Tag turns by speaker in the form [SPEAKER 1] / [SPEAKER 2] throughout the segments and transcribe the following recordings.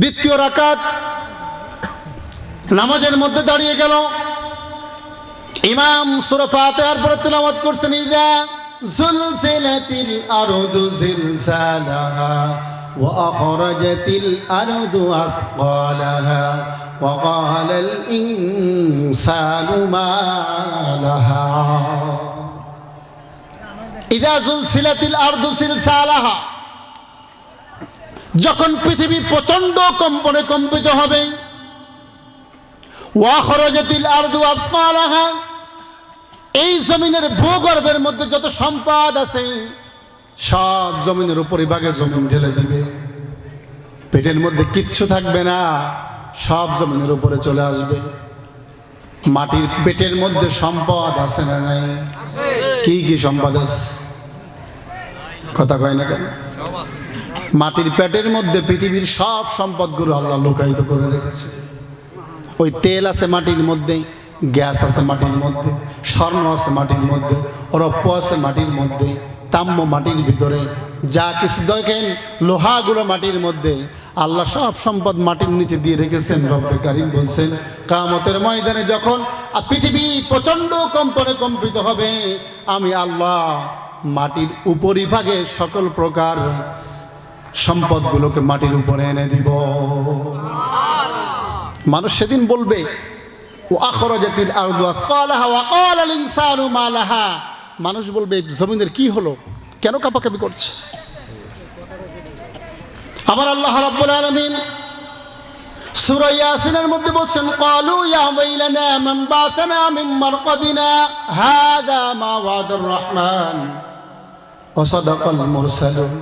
[SPEAKER 1] দ্বিতীয় রাকাত নামাজের মধ্যে দাঁড়িয়ে গেল, ইমাম সূরা ফাতিহার পরে তেলাওয়াত করছেন, ইযা যুলজিলাতিল আরদু জিলজালাহা ওয়া আখরাজাতিল আরদু আথকালাহা ওয়া ক্বালাল ইনসানু মা লাহা। ইযা যুলজিলাতিল আরদু জিলজালাহা, যখন পৃথিবী প্রচন্ড কম্পনে কম্পিত হবে, ওয়া খরাজাতিল আরদু আথকালাহা, এই জমিনের ভূগর্ভের মধ্যে যত সম্পদ আছে সব জমিনের উপরিভাগে জমিন ঢেলে দিবে, পেটের মধ্যে কিচ্ছু থাকবে না, সব জমিনের উপরে চলে আসবে। মাটির পেটের মধ্যে সম্পদ আছে না নাই? কি কি সম্পদ আছে? কথা কয় না কেন? মাটির পেটের মধ্যে পৃথিবীর সব সম্পদগুলো আল্লাহ লুকায়িত করে রেখেছে। ওই তেল আছে মাটির মধ্যে, গ্যাস আছে মাটির মধ্যে, স্বর্ণ আছে মাটির মধ্যে, রৌপ্য আছে মাটির মধ্যে, তাম্র মাটির ভিতরে, যা কিছু দেখেন লোহাগুলো মাটির মধ্যে, আল্লাহ সব সম্পদ মাটির নিচে দিয়ে রেখেছেন। রব্বে কারীম বলছেন, কিয়ামতের ময়দানে যখন পৃথিবী প্রচণ্ড কম্পনে কম্পিত হবে, আমি আল্লাহ মাটির উপরিভাগে সকল প্রকার সম্পদগুলোকে মাটির উপরে এনে দিব। মানুষ সেদিন বলবে, ও আখরাজাতিল আরদু আথকালাহা ওয়া ক্বালাল ইনসানু মা লাহা, মানুষ বলবে জমিনের কি হলো, কেন কাঁপাকাঁপি করছে? আমার আল্লাহ রাব্বুল আলামিন সূরা ইয়াসিনের মধ্যে বলছেন, ক্বালু ইয়া ওয়াইলানা মান বা'থানা মিন মারকাদিনা হাযা মা ওয়াদার রহমান ওয়া সাদাকাল মুরসালুন।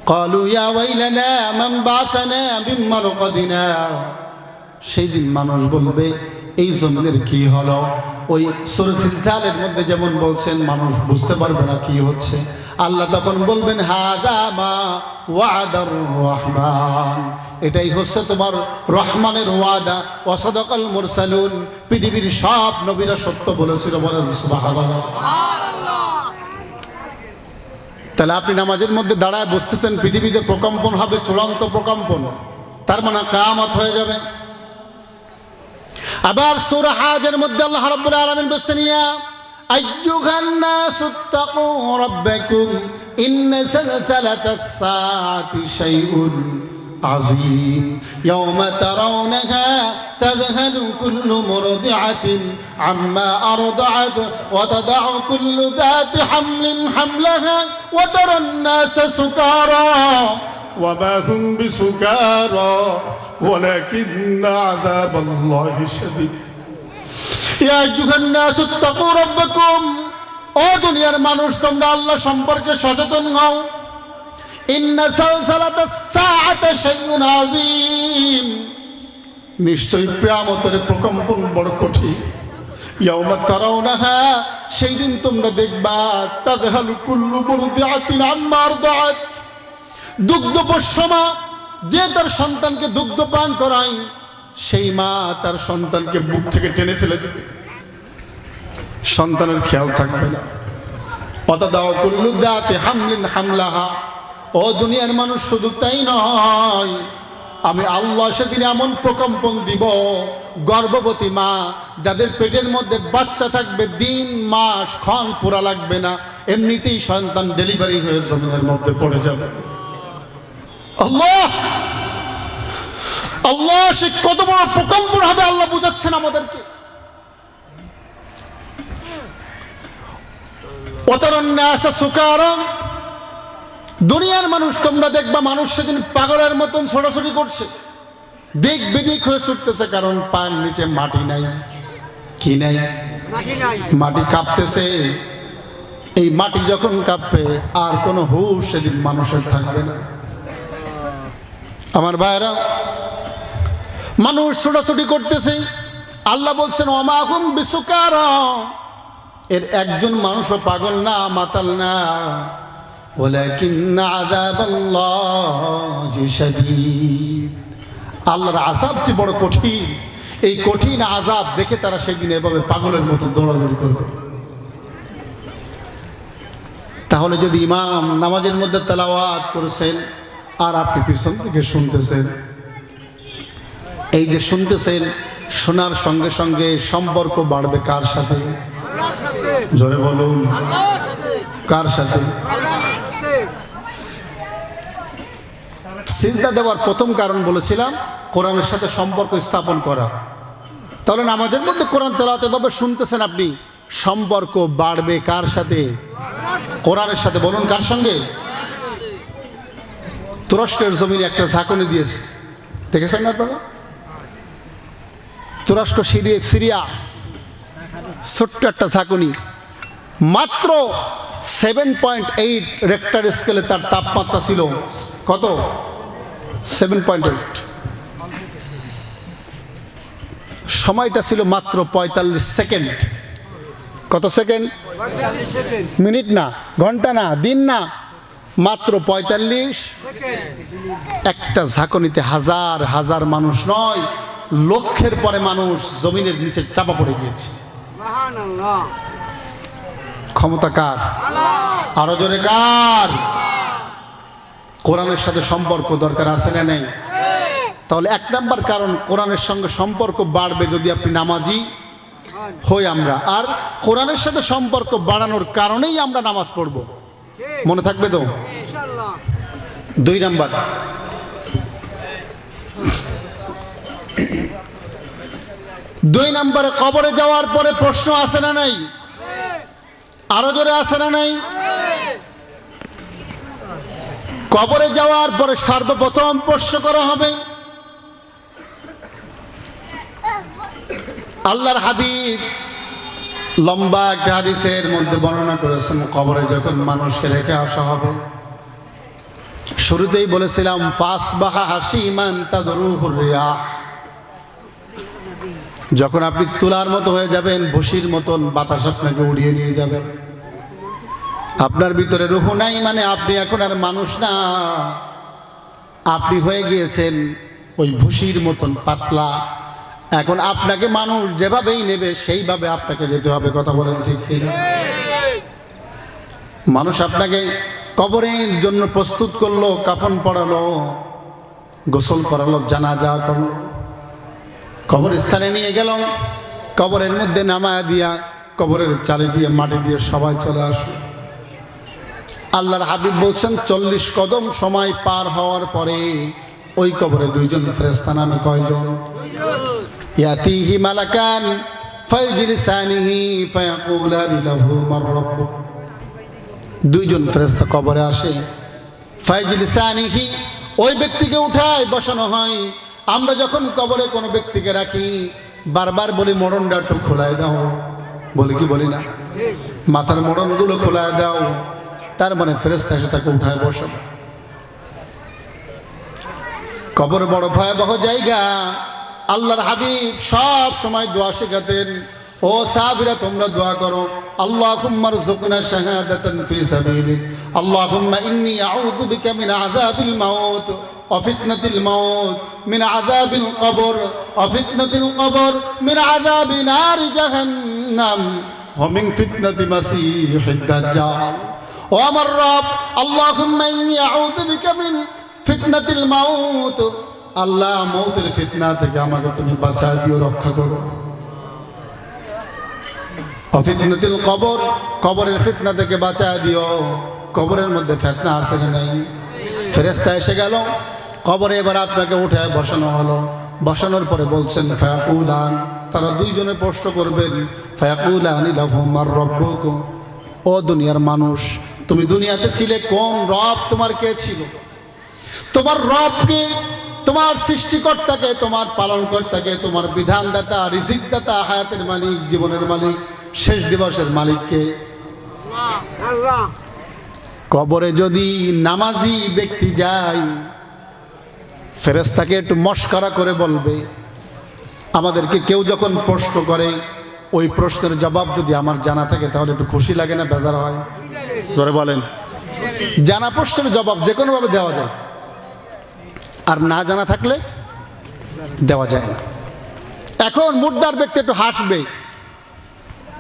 [SPEAKER 1] ক্বালু ইয়া ওয়াইলানা মান বা'থানা মিন মারকাদিনা, সেই দিন মানুষ বলবে এই জমিনের কি হলো। ওই সূরা জিলজালের মধ্যে যেমন বলছেন, মানুষ বুঝতে পারবে না কি হচ্ছে। আল্লাহ তখন বলবেন, হাদা মা ওয়াদার রহমান, এটাই হচ্ছে তোমার রহমানের ওয়াদা। ওয়া সাদাকাল মুরসালুন, পৃথিবীর সব নবীরা সত্য বলেছিল। বলেন সুবহানাল্লাহ। তাহলে আপনি নামাজের মধ্যে দাঁড়ায় বসতেছেন, পৃথিবীতে প্রকম্পন হবে, চূড়ান্ত প্রকম্পন, তার মানে কিয়ামত হয়ে যাবে। আবার সূরা হাজের মধ্যে আল্লাহ রাব্বুল আলামিন বলেছেন, ইয়া আইয়ুহান নাসুত্তাকু রাব্বাকুম ইন্না সালসালাতাস সাআতি শাইউন আযীম ইয়াওমা তারাউনাহা তাযহালু কুল্লু মুরদিআতিন আম্মা আরদাআত ওয়া তাদাউ কুল্লু যাতি হামলিন হামলাহা ওয়া তারান নাসা সুকারা ওয়া মা হুম বিসুকারা ওয়ালাকিন্না আযাবাল্লাহি শাদীদ। ইয়া আইয়ুহান নাসু তাকু রাব্বাকুম, ও দুনিয়ার মানুষ তোমরা আল্লাহ সম্পর্কে সচেতন হও। ইন্না সালসালাতাস সাআতি শাইউন আযীম, নিশ্চয়ই কিয়ামতের প্রকম্পন বড় কঠিন। ইয়াওমা তারাউনাহা, সেই দিন তোমরা দেখবা, তাযহালু কুল্লু মুরদিআতিন আম্মা আরদাআত, দুগ্ধপোষ্যমা যে তার সন্তানকে দুগ্ধ পান করায়, সেই মা তার সন্তানকে বুক থেকে টেনে ফেলে দেবে, সন্তানের খেয়াল থাকবে না। ওয়াতাদাউ কুল্লু যাতি হামলিন হামলাহা, ও দুনিয়ার মানুষ শুধু তাই নয়, আমি আল্লাহ সেদিন এমন প্রকম্পন দিব, গর্ভবতী মা যাদের পেটের মধ্যে বাচ্চা থাকবে, দিন মাস ক্ষণ পুরা লাগবে না, এমনিতেই সন্তান ডেলিভারি হয়ে জমিনের মধ্যে পড়ে যাবে। আল্লাহ আল্লাহ সে কত বড় প্রকম্পন হবে আল্লাহ বুঝাচ্ছেন আমাদেরকে। ওয়াতারান নাসা সুকারা, দুনিয়ার মানুষ তোমরা দেখবা মানুষ সেদিন পাগলের মতন ছোটাছুটি করছে, দিক বিদিক হয়ে ছুটতেছে, কারণ পায়ের নিচে মাটি নাই। কি নাই? মাটি কাঁপতেছে। এই মাটি যখন কাঁপবে আর কোনো হুঁশ সেদিন মানুষের থাকবে না। আমার ভাইরা, মানুষ ছোটাছুটি করতেছে, আল্লাহ বলছেন ওয়া মা হুম বিসুকারা, এর একজন মানুষও পাগল না, মাতাল না, ওয়ালাকিন্না আযাবাল্লাহি শাদীদ, আল্লাহর আযাব যে বড় কঠিন, এই কঠিন আযাব দেখে তারা সেদিন এভাবে পাগলের মতো দৌড়াদৌড়ি করবে। তাহলে যদি ইমাম নামাজের মধ্যে তেলাওয়াত করেছেন আর আপনি পিছন থেকে শুনতেছেন, এই যে শুনতেছেন, শোনার সঙ্গে সঙ্গে সম্পর্ক বাড়বে কার সাথে? জোরে বলুন, কার সাথে? সিজদা দেওয়ার প্রথম কারণ বলেছিলাম কোরআনের সাথে সম্পর্ক স্থাপন করা। তাহলে নামাজের মধ্যে কোরআন তেলাওয়াত এভাবে শুনতেছেন আপনি, সম্পর্ক বাড়বে কার সাথে? কোরআনের সাথে। বলুন কার সঙ্গে? তুরস্কের জমিনে একটা ঝাঁকুনি দিয়েছে, দেখেছেন না আপনারা? তুরস্ক সিরিয়া ছোট্ট একটা ঝাঁকুনি, মাত্র 7.8 রেক্টার স্কেলে তার তাপমাত্রা ছিল। কত? 7.8। সময়টা ছিল মাত্র 45 সেকেন্ড। কত সেকেন্ড? মিনিট না, ঘন্টা না, দিন না, মাত্র 45। একটা ঝাঁকুনিতে হাজার হাজার মানুষ নয়, লক্ষের পরে মানুষ জমিনের নিচে চাপা পড়ে গিয়েছে। ক্ষমতা কার? আরো জোরে কার? কোরআনের সাথে সম্পর্ক দরকার আছে না নেই? তাহলে এক নাম্বার কারণ, কোরআনের সঙ্গে সম্পর্ক বাড়বে যদি আপনি নামাজি হই আমরা। আর কোরআনের সাথে সম্পর্ক বাড়ানোর কারণেই আমরা নামাজ পড়ব, মনে থাকবে তো? 2 নাম্বার, কবরে যাওয়ার পরে প্রশ্ন আছে না নাই? আরো জোরে আছে না নাই? কবরে যাওয়ার পরে সর্বপ্রথম প্রশ্ন করা হবে, আল্লাহর হাবিব লম্বা একটা হাদিসের মধ্যে বর্ণনা করেছেন, কবরে যখন মানুষকে রেখে আসা হবে, শুরুতেই বলেছিলাম ফাসবাহা হাসিমান তাদরুহুর রিয়াহ, যখন আপনি তুলার মতো হয়ে যাবেন, ভুসির মতন বাতাস আপনাকে উড়িয়ে নিয়ে যাবে। আপনার ভিতরে রূহ নাই, মানে আপনি এখন আর মানুষ না, আপনি হয়ে গিয়েছেন ওই ভুসির মতন পাতলা। এখন আপনাকে মানুষ যেভাবেই নেবে সেইভাবে আপনাকে যেতে হবে। কথা বলেন ঠিক কিনা? মানুষ আপনাকে কবরের জন্য প্রস্তুত করলো, কাফন পড়ালো, গোসল করালো, জানাজা করলো, কবরস্থানে নিয়ে গেল, কবরের মধ্যে নামায়া দিয়া, কবরের চালে দিয়ে মাটি দিয়ে সবাই চলে আসলো। আল্লাহর হাবিব বলছেন 40 কদম সময় পার হওয়ার পরে ওই কবরে 2 জন ফেরেশতা নামে। কয়জন? ইয়াতিহি মালাকান ফায়জিলিসানিহি ফায়াকুলানি লাহু মার রাব্বুক। 2 জন ফেরেশতা কবরে আসে, ফায়জিলিসানিহি, ওই ব্যক্তিকে উঠায় বসানো হয়। আমরা যখন কবরে কোনো ব্যক্তিকে রাখি বারবার বলি মরণটা একটু খোলায় দাও, বলি কি বলি না? মাথার মরণগুলো খোলায় দাও। তার মানে ফেরেশতা এসে তাকে উঠায় বসাবে। কবর বড় ভয়াবহ জায়গা। আল্লাহর হাবিব সব সময় দোয়া শেখাতেন, ও সাহাবীরা তোমরা দোয়া করো, আল্লাহুম্মা রযুকনা শাহাদাতান ফি সাবিলিক, আল্লাহুম্মা ইন্নী আউযু বিকা মিন আযাবিল মাউত ওয়া ফিতনাতিল মাউত, মিন আযাবিল কবর ওয়া ফিতনাতিল কবর, মিন আযাবি নারি জাহান্নাম ওয়া মিন ফিতনাতি মাসীহিদ দাজ্জাল। ও আমার রব, আল্লাহুম্মা ইন্নী আউযু বিকা মিন ফিতনাতিল মাউত, আল্লাহ মৌতের ফিতনা থেকে আমাকে তুমি বাঁচায় দিও, রক্ষা করো। ফিতনাতিল কবর, কবরের ফিতনা থেকে বাঁচায় দিও। কবরের মধ্যে ফিতনা আছে না নাই? ফেরেশতা এসে গেল কবরে, এবার আপনাকে উঠায় বসানো হলো। বসানোর পরে বলছেন ফায়াকুলান, তারা 2 জনে প্রশ্ন করবেন, ফায়াকুলানি লাহু মার রাব্বুক, ও দুনিয়ার মানুষ, তুমি দুনিয়াতে ছিলে, কোন রব তোমার কে ছিল? তোমার রবকে, তোমার সৃষ্টিকর্তাকে, তোমার পালনকর্তাকে, তোমার বিধানদাতা, রিজিকদাতা, হায়াতের মালিক, জীবনের মালিক, শেষ দিবসের মালিককে। কবরে যদি নামাজি ব্যক্তি যায়, ফেরেশতাকে একটু মস্করা করে বলবে, আমাদেরকে কেউ যখন প্রশ্ন করে ওই প্রশ্নের জবাব যদি আমার জানা থাকে তাহলে একটু খুশি লাগে না, বেজার হয়? ধরে বলেন, জানা প্রশ্নের জবাব যে কোনোভাবে দেওয়া যায়, আর না জানা থাকলে দেওয়া যায় না। এখন মুর্দার ব্যক্তি একটু হাসবে,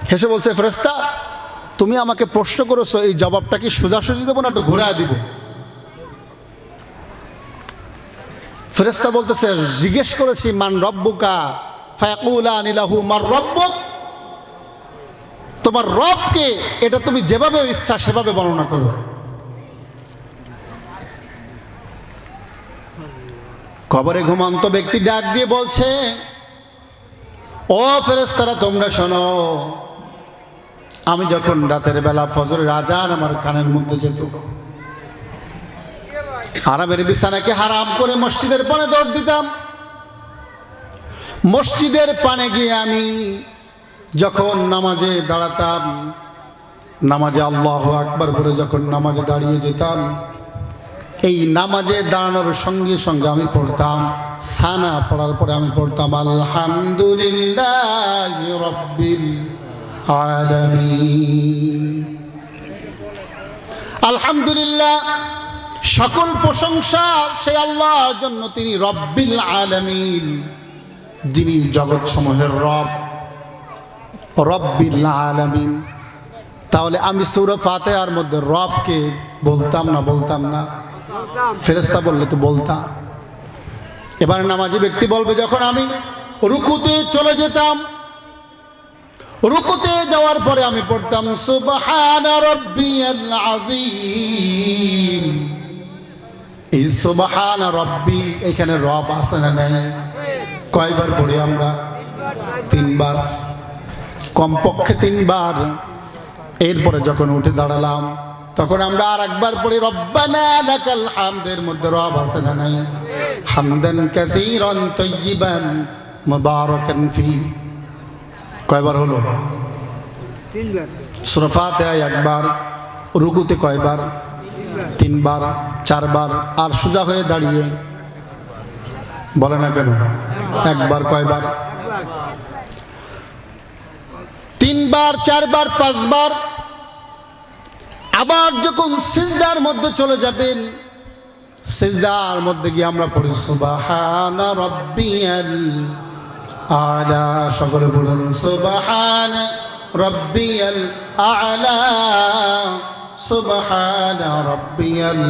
[SPEAKER 1] হেসে বলছে, ফেরেশতা তুমি আমাকে প্রশ্ন করেছো, এই জবাবটা কি সোজাসুজি দেবো না একটু ঘুরায় দিব? ফেরেশতা বলতেছে, জিজ্ঞেস করেছি মান রব্বুকা, ফায়াকুলানি লাহু মার রব্বুক, তোমার রবকে, এটা তুমি যেভাবে ইচ্ছা সেভাবে বর্ণনা করো। কবরে ঘুমন্ত ব্যক্তি ডাক দিয়ে বলছে, ও ফেরেশতারা তোমরা শোনো, আমি যখন রাতের বেলা ফজরের আজান আমার কানের মধ্যে যেত, আরামের বিছানাকে হারাম করে মসজিদের পানে দৌড় দিতাম। মসজিদের পানে গিয়ে আমি যখন নামাজে দাঁড়াতাম, নামাজে আল্লাহু আকবার বলে যখন নামাজে দাঁড়িয়ে যেতাম, এই নামাজে দাঁড়ানোর সঙ্গে সঙ্গে আমি পড়তাম, সানা পড়ার পরে আমি পড়তাম আলহামদুলিল্লাহি রাব্বিল আলামিন। আলহামদুলিল্লাহ, সকল প্রশংসা সেই আল্লাহর জন্য, তিনি রব্বিল আলামিন, যিনি জগৎ সমূহের রব, রব্বিল আলামিন। তাহলে আমি সূরা ফাতিহার মধ্যে রবকে বলতাম না? বলতাম না? ফেরেশতা বললে তো বলতাম। এবার নামাজি ব্যক্তি বলবে, যখন আমি রুকুতে চলে যেতাম, রুকুতে যাওয়ার পরে আমি পড়তাম সুবহান রাব্বিয়াল আযীম। এই সুবহান রাব্বি, এখানে রব আছে না নাই? কয়বার পড়ি আমরা? 3 বার, কমপক্ষে 3 বার। এরপরে যখন উঠে দাঁড়ালাম তখন আমরা আর একবার পড়ি রব্বানা লাকাল হামদের মধ্যে রব আছে না নাই? হামদান কাসীরান তাইয়িবান মুবারাকান ফি। কয়বার হলো?
[SPEAKER 2] 3 বার।
[SPEAKER 1] সূরা ফাতিহা একবার, রুকুতে কয়বার? 3 বার, 4 বার, আর সোজা হয়ে দাঁড়িয়ে বলে না কেন? একবার। কয়বার? 3 বার, 4 বার, 5 বার। আবার যখন সিজদার মধ্যে চলে যাবেন, সিজদার মধ্যে গিয়ে আমরা পড়ি সুবহানা রাব্বিয়াল আলা। সকলে বলুন সুবহানা রাব্বিয়াল আলা, সুবহানা রাব্বিয়াল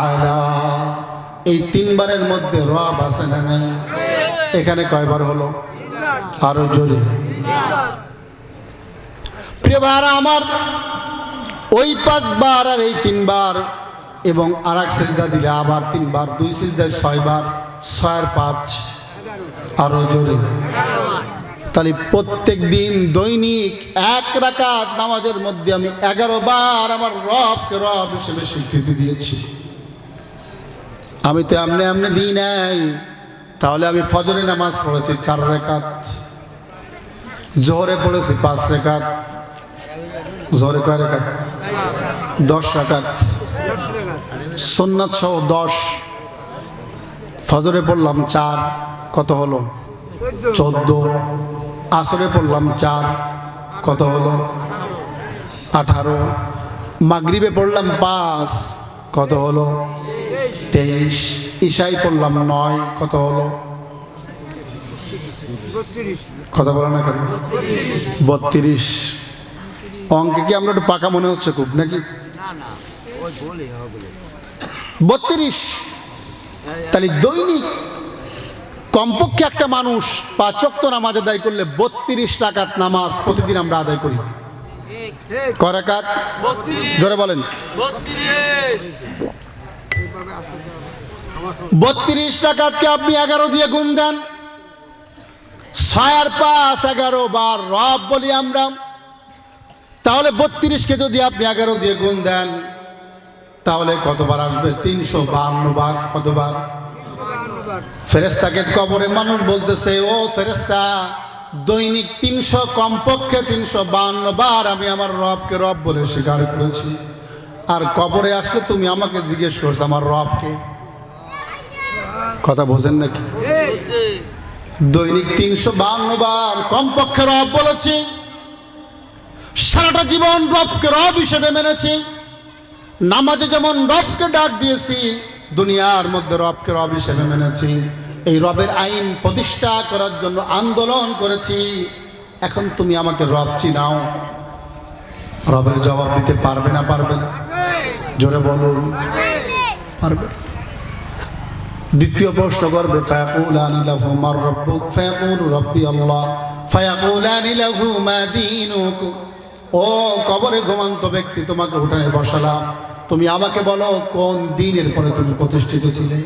[SPEAKER 1] আলা। এই 3 বারের মধ্যে রব আছে না নাই? এখানে কয়বার হলো? আরো জোরে। প্রিয় ভাইরা আমার, ওই 5 বার আর এই 3 বার, এবং আর এক সিজদা দিলে আবার 3 বার, 2 সিজদায় 6 বার, 6 আর 5 আরো জোরে। তাহলে প্রত্যেক দিন দৈনিক 1 রাকাত নামাজের মধ্যে আমি 11 বার আমার রবকে রব হিসেবে স্বীকৃতি দিয়েছি। আমি তো এমনি এমনি দিই নাই। তাহলে আমি ফজরে নামাজ পড়েছি 4 রাকাত, জোহরে পড়েছি 5 রাকাত, জোহরে কয় রাকাত? 10 রাকাত, সুন্নাত সহ 10। ফজরে পড়লাম 4, কত হলো? 14। আসরে পড়লাম 4, কত হলো? 18। মাগরিবে পড়লাম 5, কত হলো? 23। ইশাই পড়লাম 9, কত হলো?
[SPEAKER 2] 32।
[SPEAKER 1] কথা বলো না কেন? 32। অঙ্কে কি আমরা একটু পাকা মনে হচ্ছে খুব নাকি? 32। তাহলে দৈনিক কমপক্ষে একটা মানুষ 5 ওয়াক্ত নামাজ আদায় করলে 32 রাকাত নামাজ প্রতিদিন আমরা আদায় করি। কয় রাকাত? জোরে বলেন। 32 রাকাতকে আপনি 11 দিয়ে গুণ দেন, 6 আর 5 11 বার রব বলি আমরা। তাহলে 32কে যদি আপনি 11 দিয়ে গুণ দেন তাহলে কতবার আসবে? 352 বার। কতবার? ফেরেশতাকে কবরে মানুষ বলতেছে, ও ফেরেশতা, দৈনিক 300, কমপক্ষে 352 বার আমি আমার রবকে রব বলে স্বীকার করেছি। আর কবরে আসলে তুমি আমাকে জিজ্ঞেস করছো আমার রবকে। কথা বোঝেন নাকি? দৈনিক 352 বার কমপক্ষে রব বলেছি। সারাটা জীবন রবকে রব হিসেবে মেনেছি। নামাজে যেমন রবকে ডাক দিয়েছি, দুনিয়ার মধ্যে রবকে রব হিসেবে মেনেছি। এই রবের আইন প্রতিষ্ঠা করার জন্য আন্দোলন করেছি। এখন তুমি আমাকে রব চিনাও। রবের জবাব দিতে পারবে না? পারবে না? জোরে বলুন। পারবে। দ্বিতীয় প্রশ্ন করবে ফায়াকুলানি লাহু মার রাব্বুক ফায়াকুলু রাব্বি আল্লাহ ফায়াকুলানি লাহু মা দীনুক। ও কবরে ঘুমন্ত ব্যক্তি, তোমাকে উঠানে বসালাম, তুমি আমাকে বলো কোন দিনের পরে তুমি প্রতিষ্ঠিত ছিলে?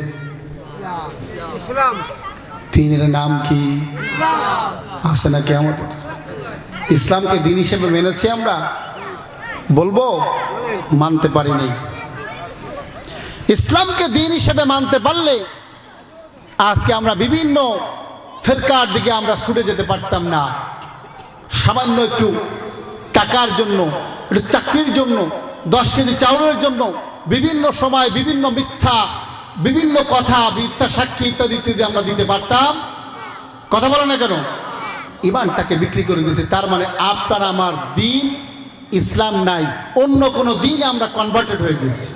[SPEAKER 2] ইসলাম।
[SPEAKER 1] দিনের নাম কি? আছে না কিয়ামত? ইসলামকে দিন হিসেবে মেনেছি আমরা? বলবো মানতে পারিনি। ইসলামকে দিন হিসেবে মানতে পারলে আজকে আমরা বিভিন্ন ফেরকার দিকে আমরা ছুটে যেতে পারতাম না। সামান্য একটু টাকার জন্য, একটু চাকরির জন্য, 10 কেজি চাউলের জন্য বিভিন্ন সময় বিভিন্ন মিথ্যা, বিভিন্ন কথা, মিথ্যা সাক্ষী ইত্যাদি ইত্যাদি আমরা দিতে পারতাম। কথা বলে না কেন? ইমানটাকে বিক্রি করে দিয়েছে। তার মানে আপনার আমার দিন ইসলাম নাই, অন্য কোনো দিন আমরা কনভার্টেড হয়ে গেছি।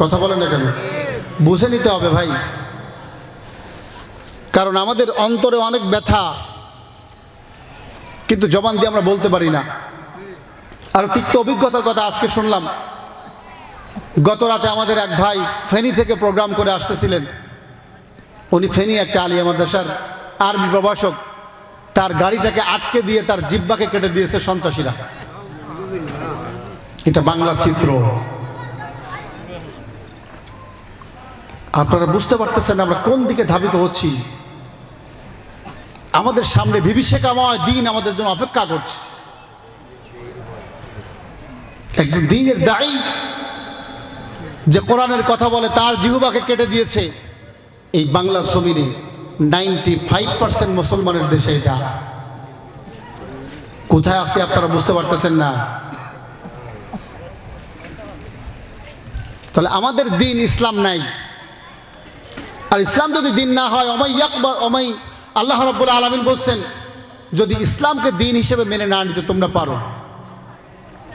[SPEAKER 1] কথা বলে না কেন? বুঝে নিতে হবে ভাই, কারণ আমাদের অন্তরে অনেক ব্যথা, কিন্তু জবান দিয়ে আমরা বলতে পারি না। আর তিক্ত অভিজ্ঞতার কথা আজকে শুনলাম। গত রাতে আমাদের এক ভাই ফেনী থেকে প্রোগ্রাম করে আসতেছিলেন। উনি ফেনী একটা আলিয়া মাদ্রাসার আরবি প্রভাষক। তার গাড়িটাকে আটকে দিয়ে তার জিহ্বাকে কেটে দিয়েছে সন্ত্রাসীরা। এটা বাংলার চিত্র। আপনারা বুঝতে পারতেছেন আমরা কোন দিকে ধাবিত হচ্ছি? আমাদের সামনে বিভীষিকাময় দিন আমাদের জন্য অপেক্ষা করছে। একজন দ্বীনের দায়ী যে কোরআনের কথা বলে তার জিহ্বাকে কেটে দিয়েছে। এই বাংলার জমিনে 95% মুসলমানের দেশে এটা। কোথায় আছে আপনারা বুঝতে পারতেছেন না? তাহলে আমাদের দিন ইসলাম নাই। আর ইসলাম যদি দিন না হয়, আল্লাহ রাব্বুল আলামিন বলছেন যদি ইসলামকে দিন হিসেবে মেনে না নিতে তোমরা পারো,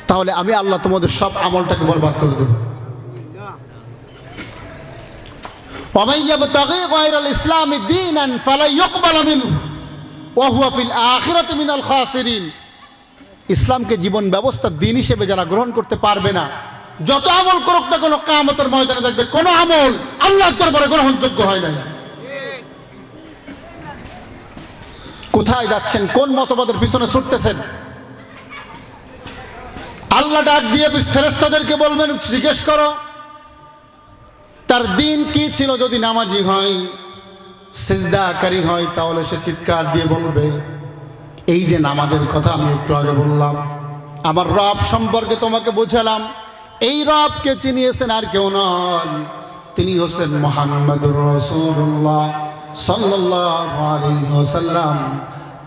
[SPEAKER 1] তাহলে আমি আল্লাহ তোমাদের সব আমলটাকে বরবাদ করে দেব। ওয়ামান ইয়াবতাগি গায়রাল ইসলামি দীনান ফালা ইউকবাল মিনহু ওয়া হুয়া ফিল আখিরাতি মিনাল খাসিরিন। ইসলামকে জীবন ব্যবস্থার দিন হিসেবে যারা গ্রহণ করতে পারবে না, যত আমল করুক না কোনো, কিয়ামতের ময়দানে দেখবে কোনো আমল আল্লাহর দরবারে গ্রহণযোগ্য হয় নাই। কোথায় যাচ্ছেন? কোন মতবাদের পিছনে ছুটতেছেন? আল্লাহ ডাক দিয়ে ফেরেশতাদেরকে বলবেন জিজ্ঞেস করো তার দিন কি ছিল। যদি নামাজি হয়, সিজদাকারী হয়, তাহলে সে চিৎকার দিয়ে বলবে এই যে নামাজের কথা আমি একটু আগে বললাম, আমার রব সম্পর্কে তোমাকে বুঝালাম, এই রবকে চিনিয়েছেন আর কেউ নন, তিনি হচ্ছেন মুহাম্মদুর রাসূলুল্লাহ সাল্লাল্লাহু আলাইহি ওয়াসাল্লাম।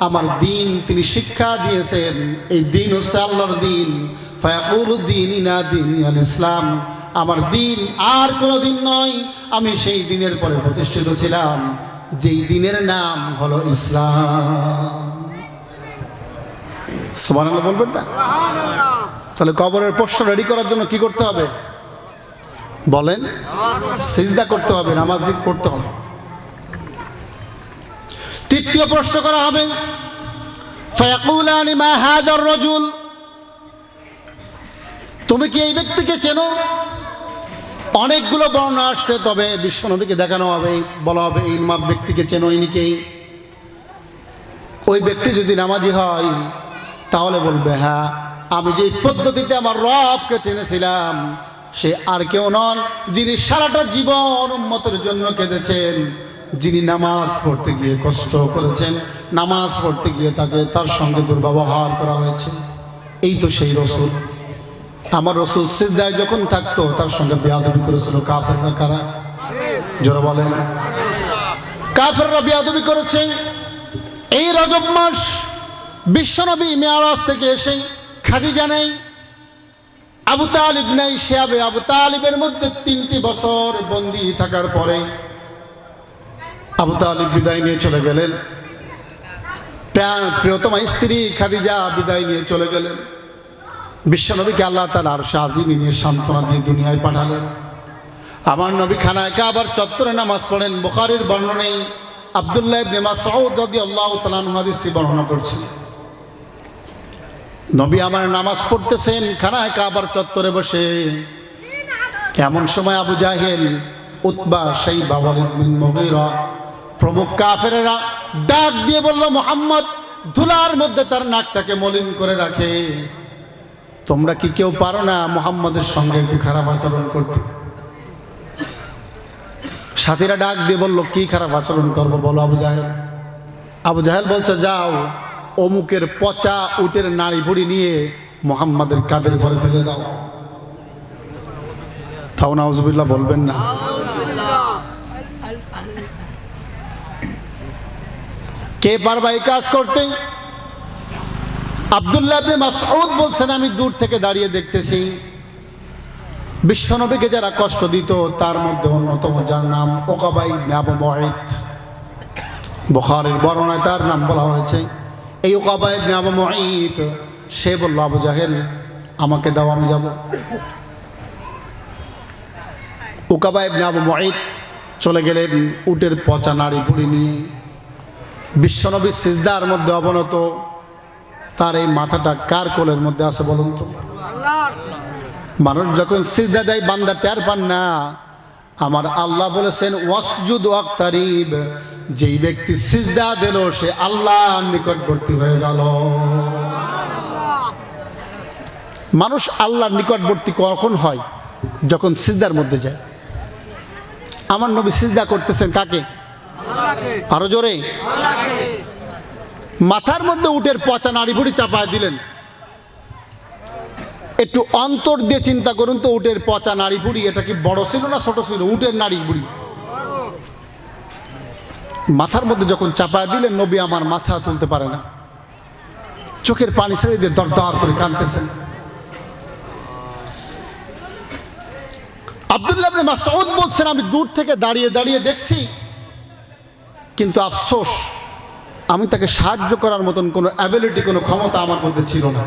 [SPEAKER 1] আমার দিন তিনি শিক্ষা দিয়েছেন, এই দিন হচ্ছে আল্লাহর দিন। ফায়াকুলু দীনিনা দীনুল ইসলাম, আমার দিন আর কোনো দিন নয়, আমি সেই দিনের পরে প্রতিষ্ঠিত ছিলাম যেই দিনের নাম হলো ইসলাম। সুবহানাল্লাহ বলবেন না? তাহলে কবরের প্রশ্ন রেডি করার জন্য কি করতে হবে বলেন? সিজদা করতে হবে, নামাজ পড়তে হবে। তৃতীয় প্রশ্ন করা হবে ফায়াকুলানি মা হাদার রাজুল, তুমি কি এই ব্যক্তিকে চেনো? অনেকগুলো বর্ণনা আসছে, তবে বিশ্বনবীকে দেখানো হবে, বলা হবে এই ব্যক্তিকে চেনো, ইনিকেই। ওই ব্যক্তি যদি নামাজি হয় তাহলে বলবে হ্যাঁ, আমি যে পদ্ধতিতে আমার রবকে চিনেছিলাম সে আর কেউ নন, যিনি সারাটা জীবন উম্মতের জন্য কেঁদেছেন, যিনি নামাজ পড়তে গিয়ে কষ্ট করেছেন, নামাজ পড়তে গিয়ে তার সঙ্গে দুর্ব্যবহার করা হয়েছে, এই তো সেই রসুল। আমার রসুল সিজদায় যখন থাকতো তার সঙ্গে বেয়াদবি করেছিল কাফেররা। কারা? জোরে বলেন। কাফেররা বেয়াদবি করেছে। এই রজব মাস বিশ্বনবী মেরাজ থেকে এসে খাদিজা নেই, আবু তালিব নেই, শিয়াবে আবু তালিবের মধ্যে 3টি বছর বন্দী থাকার পরে আবু তালিব বিদায় নিয়ে চলে গেলেন। প্রিয়তমা স্ত্রী খাদিজা বিদায় নিয়ে চলে গেলেন। বিশ্বনবীকে আল্লাহ তাআলা আরশে আজিম নিয়ে সান্ত্বনা দিয়ে দুনিয়ায় পাঠালেন। আমার নবী খানায় কাবার চত্বরে নামাজ পড়েন। বুখারীর বর্ণনায় আব্দুল্লাহ ইবনে মাসউদ রাদিয়াল্লাহু তাআলা আনহু হাদিসটি বর্ণনা করছেন। নবী আমার নামাজ পড়তেছেন খানায় কাবার চত্বরে বসে। এমন সময় আবু জাহেল উতবা, শাইবা, ওয়ালিদ বিন মুগীরা প্রমুখ কাফেরেরা ডাক দিয়ে বলল, মুহাম্মদ ধুলার মধ্যে তার নাকটাকে মলিন করে রাখে, তোমরা কি কেউ পারো না মুহাম্মদের সঙ্গে একটু খারাপ আচরণ করতে? সাথীরা ডাক দিয়ে বলল, কি খারাপ আচরণ করবো বলো আবু জাহেল। আবু জাহেল বলছে, যাও অমুকের পচা উটের নাড়ি ভুড়ি নিয়ে মুহাম্মাদের কাঁধের ঘরে ফেলে দাও। তাও নাউজুবিল্লাহ বলবেন না। কে পারবা এই কাজ করতে? আব্দুল্লাহ ইবনে মাসউদ বলছেন, আমি দূর থেকে দাঁড়িয়ে দেখতেছি বিশ্বনবীকে যারা কষ্ট দিত তার মধ্যে অন্যতম, যার নাম উকাবা ইবনে আবু মুআইত, বুখারীর বর্ণনায় তার নাম বলা হয়েছে। এই উকাবা ইবনে আবু মুআইত সে বলল, আবু জাহেল আমাকে দাও, আমি যাব। উকাবা ইবনে আবু মুআইত চলে গেলেন উটের পচা নাড়ি ভুড়ি নিয়ে। বিশ্বনবীর সিজদার মধ্যে অবনত, তার এই মাথাটা কার কোলের মধ্যে আছে বলুন তো? মানুষ যখন সিজদা দেয় বান্দা টের পান না। আমার আল্লাহ বলেছেন, ওয়াসজুদ ওয়াক্তারিব, যেই ব্যক্তি সিজদা দিল সে আল্লাহর নিকটবর্তী হয়ে গেল। মানুষ আল্লাহর নিকটবর্তী কখন হয়? যখন সিজদার মধ্যে যায়। আমার নবী সিজদা করতেছেন কাকে? আরো জোরে। মাথার মধ্যে উটের পচা নাড়ি ভুড়ি চাপায় দিলেন। একটু অন্তর দিয়ে চিন্তা করুন তো, উটের পচা নাড়ি ভুড়ি এটা কি বড় ছিল না ছোট ছিল? উটের নাড়ি ভুড়ি মাথার মধ্যে যখন চাপায় দিলেন, নবী আমার মাথা তুলতে পারে না, চোখের পানি ছেড়ে দিয়ে দরদর করে কাঁদতেছেন। আব্দুল্লাহ ইবনে মাসউদ বলছেন, আমি দূর থেকে দাঁড়িয়ে দাঁড়িয়ে দেখছি, কিন্তু আফসোস আমি তাকে সাহায্য করার মতন কোনো অ্যাবিলিটি, কোনো ক্ষমতা আমার মধ্যে ছিল না।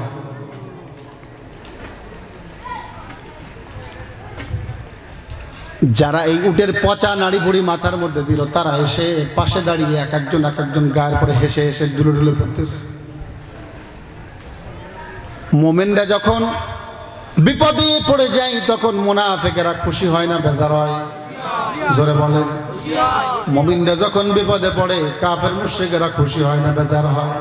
[SPEAKER 1] যারা এই উটের পচা নাড়ি ভুড়ি মাথার মধ্যে দিল, তারা এসে পাশে দাঁড়িয়ে এক একজন গায়ের পরে হেসে হেসে দুলে দুলে পড়তেছে। মোমেনরা যখন বিপদে পড়ে যায় তখন মুনাফিকেরা খুশি হয় না বেজার হয়? জোরে বলেন। মুমিনরা যখন বিপদে পড়ে কাফের মুশরিকেরা খুশি হয় না বেজার হয়?